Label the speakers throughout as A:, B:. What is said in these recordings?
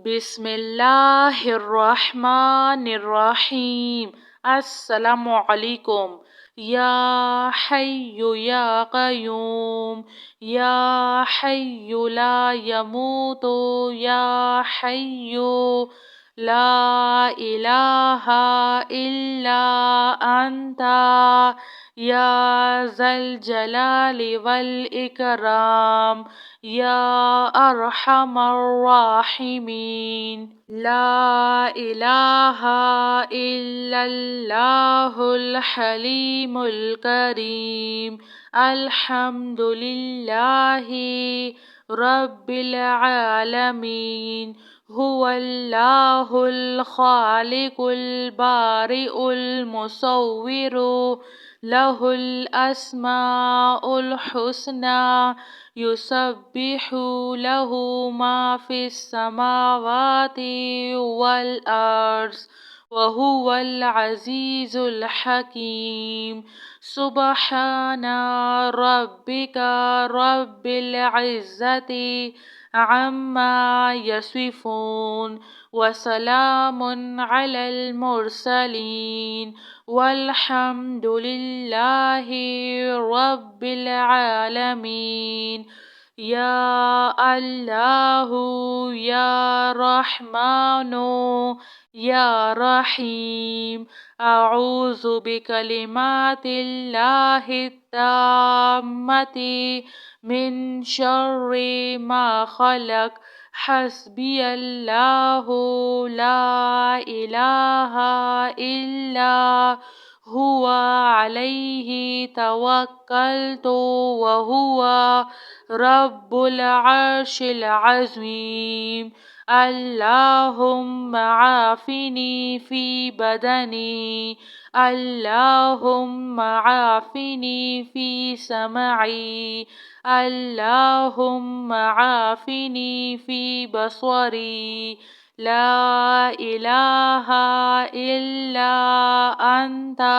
A: बिस्मिल्लाहिर्रहमानिर्रहीम। अस्सलामु अलैकुम। या हय्यु या क़य्यूम, या हय्यु ला यमूतु, या हय्यु ला इलाहा इल्ला अंता, या ज़ल जलाली वल इकराम, या अरहमर राहिमीन। ला इलाहा इल्लल्लाहुल हलीमुल करीम। अल्हम्दुलिल्लाहि रब्बिल आलमीन। हुवल्लाहुल खालिकुल बारिउल मुसव्विरु, लहुल अस्माउल हुस्ना, युसब्बिहु लहु मा फिस समावाति वल अर्ज़, व हुवल अज़ीज़ुल हकीम। सुब्हाना रब्बिका रब्बिल इज़्ज़ति अम्मा यसिफून, व सलामुन अलल मुरसलीन, वल्हम्दुलिल्लाहि रब्बिल आलमीन। या अल्लाहु या रहमानु या रहीम। अऊज़ु बिकलिमातिल्लाहि ताम्मति मिन शर्रि मा खलक। हस्बियल्लाहु ला इलाहा इल्ला हुवा अलैहि तवक्कलतु व हुवा रब्बुल अर्शिल अज़ीम। अल्लाहुम्मा आफ़िनी फ़ी बदनी, अल्लाहुम्मा आफ़िनी फ़ी समई, अल्लाहुम्मा आफ़िनी फ़ी बसरी। ला इलाहा इल्ला अंता,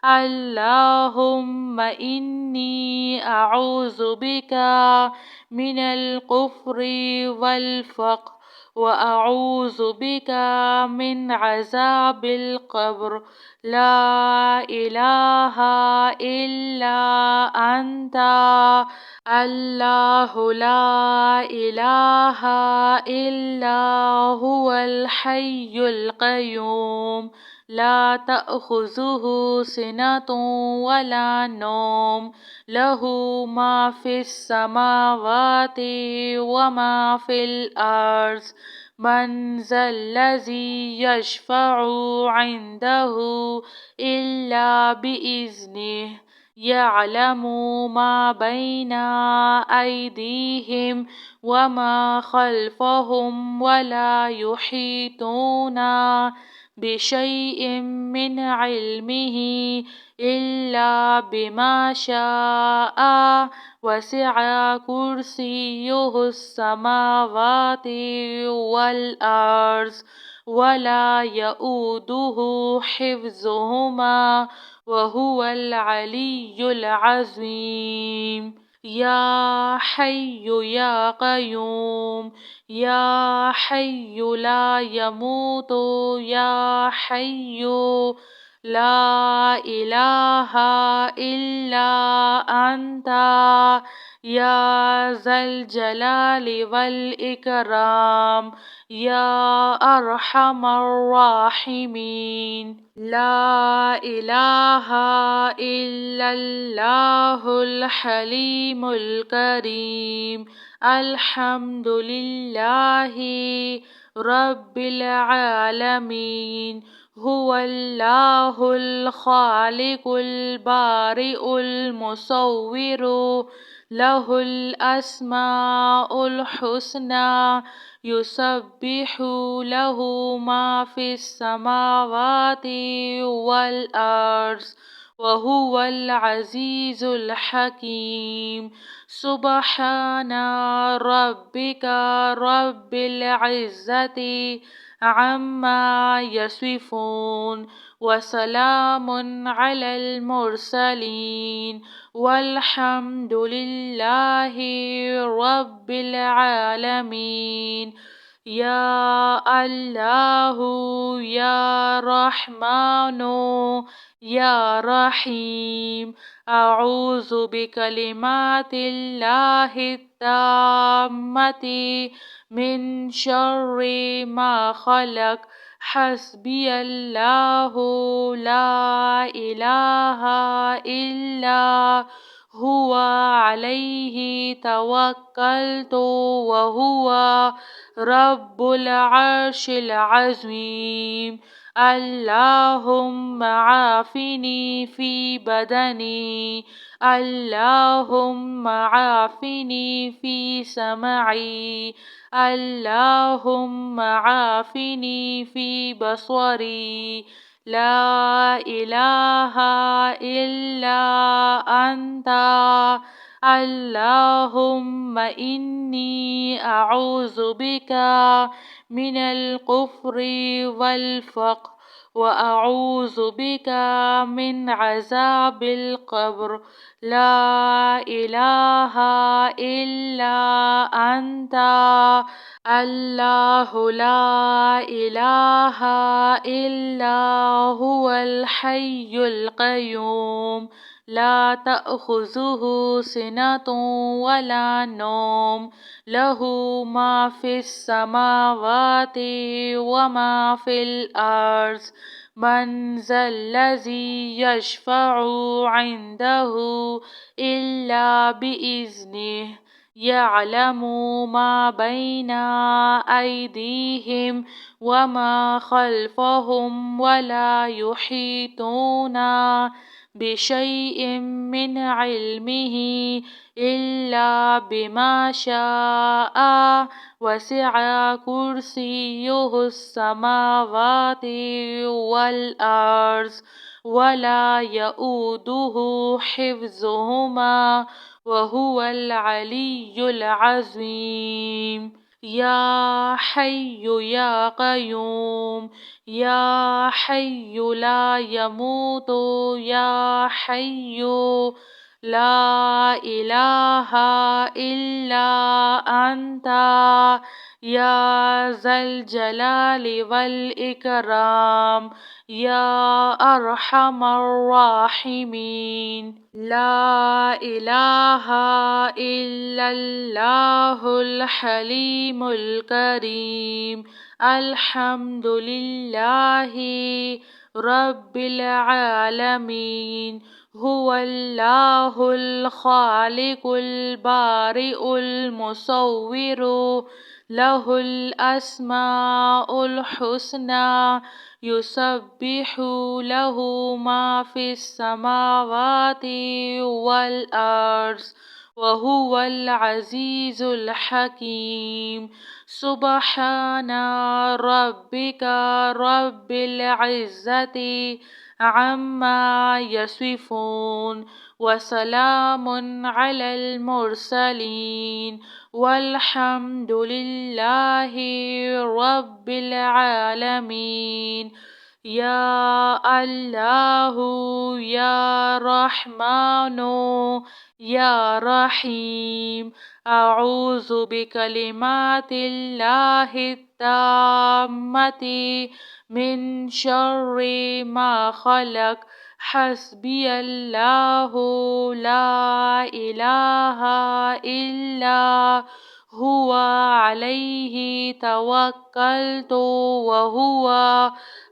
A: अल्लाहुम्मा इन्नी अऊज़ु बिका मिनल कुफ्रि वल फ़क़्र, व अऊज़ु बिका मिन अज़ाबिल क़ब्र। ला इलाहा इल्ला अंता, अल्लाहु ला इलाहा इल्ला हुवल हय्युल क़य्यूम। ला तअख़ुज़ुहु सिनतुन वला नौम, लहु मा फिस समावाति व मा फिल अर्ज़। मन ज़ल्लज़ी यशफ़अु इंदहु इल्ला बिइज़्निहि, यअलमु मा बैना अयदीहिम व मा खल्फ़हुम, वला युहीतूना बिशैइन मिन इल्मिही इल्ला बिमा शाअ। वसिअ कुर्सियुहुस समावाति वल अर्ज़, वला यऊदुहु हिफ्ज़ुहुमा, व हुवल अलियुल अज़ीम। या हय्यु या क़य्यूम, या हय्यु ला यमूतु, या हय्यु ला इलाहा इल्ला अंता, या ज़ल जलाली वल इकराम, या अरहमर राहिमीन। ला इलाहा इल्लल्लाहुल हलीमुल करीम। अल्हम्दुलिल्लाहि रब्बिल आलमीन। हुवल्लाहुल खालिकुल बारिउल मुसव्विरु, लहुल अस्माउल हुस्ना, युसब्बिहु लहु मा फिस समावाति वल अर्ज़, व हुवल अज़ीज़ुल हकीम। सुब्हाना रब्बिका रब्बिल इज़्ज़ति अम्मा यसिफून, व सलामुन अलल मुरसलीन, वल्हम्दुलिल्लाहि रब्बिल आलमीन। يا الله يا رحمن يا رحيم. أعوذ بكلمات الله التامة من شر ما خلق. حسبي الله لا إله إلا هو عليه توكلت وهو رب العرش العظيم. اللهم عافني في بدني، اللهم عافني في سمعي، اللهم عافني في بصري. لا إله إلا أنت. اللهم إني أعوذ بك من الكفر والفقر، وأعوذ بك من عذاب القبر. لا إله إلا أنت. الله لا إله إلا هو الحي القيوم، لا تأخذه سنة ولا نوم، له ما في السماوات وما في الأرض. من ذا الذي يشفع عنده إلا بإذنه. يعلم ما بين أيديهم وما خلفهم، ولا يحيطون بشيء من علمه إلا بما شاء. وسع كرسيه السماوات والأرض، ولا يؤوده حفظهما وهو العلي العظيم. يا حي يا قيوم، يا حي لا يموت، يا حي لا إله إلا أنت. يا ذا الجلال والإكرام، يا أرحم الراحمين. لا إله إلا الله الحليم الكريم. الحمد لله رب العالمين. هو الله الخالق البارئ المصور، له الأسماء الحسنى. يسبح له ما في السماوات والأرض، وهو العزيز الحكيم. سبحان ربك رب العزة عما يصفون، وسلام على المرسلين، والحمد لله رب العالمين. يا الله يا رحمن يا رحيم. أعوذ بكلمات الله التامة من شر ما خلق. حسبي الله لا إله إلا هو عليه توكلت وهو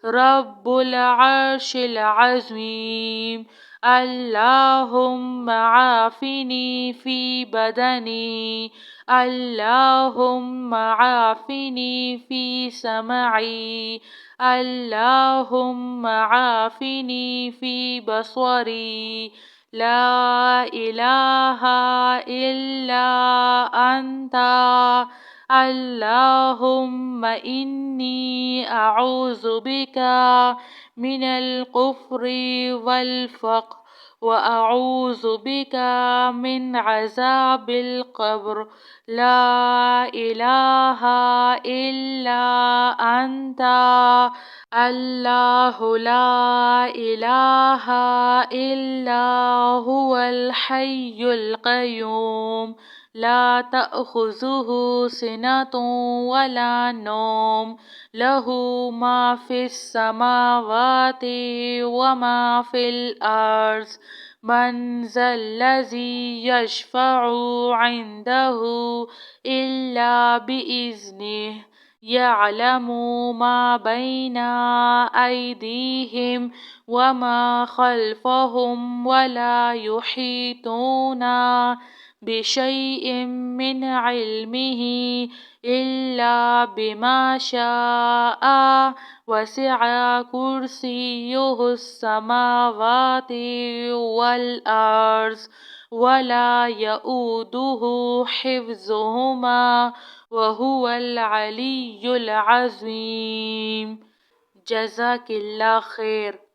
A: رب العرش العظيم. اللهم عافني في بدني، اللهم عافني في سمعي، اللهم عافني في بصري. لا إله إلا أنت. اللهم إني أعوذ بك من الكفر والفقر، وأعوذ بك من عذاب القبر. لا إله إلا أنت. الله لا إله إلا هو الحي القيوم، لا تأخذه سنة ولا نوم له ما في السماوات وما في الأرض من ذا الذي يشفع عنده إلا بإذنه يعلم ما بين أيديهم وما خلفهم ولا يحيطون بشيء من علمه إلا بما شاء وسع كرسيه السماوات والأرض ولا يؤوده حفظهما وهو العلي العظيم. جزاك الله خير.